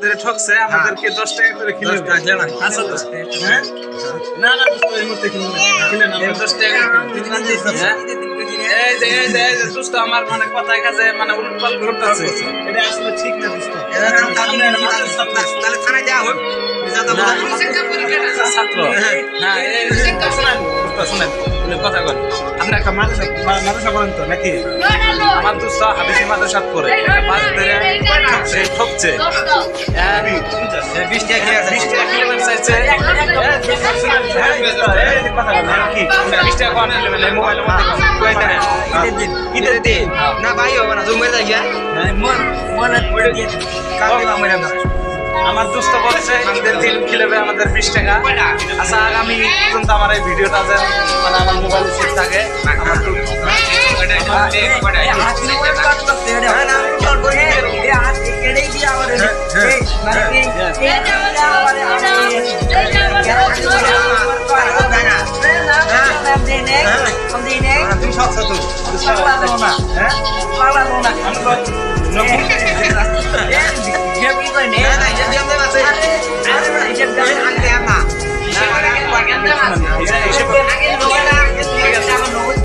ধরে ঠকছে আমাদেরকে 10 টাকা করে কিলো আচ্ছা দোস্ত হ্যাঁ না না দোস্ত এই মুহূর্তে কিনে না 10 টাকা এই যে দোস্ত আমার মানে কথা কাজে মানে উল্টাপাল্টা করতেছে এটা আসলে ঠিক না দোস্ত তাহলে থানায় যাও ছাত্র হ্যাঁ এই শুনেন কথা বল আপনি একটা মাদ্রাসা করেন তো নাকি আমার দোস্ত হাবিজি মাদ্রাসা করে বাস ধরে ঠকছে 20 টাকা কিলোমিটার চাইছে কি 20 টাকা কোন কিলোমিটার মোবাইলের মধ্যে ঈদের দিন না ভাই হবে না জমে যায় আমার দোস্ত বলছে ঈদের দিন কিলোবে আমাদের 20 টাকা আচ্ছা আগামী পর্যন্ত আমার এই ভিডিওটা মানে আমার মোবাইলে সেভ থাকে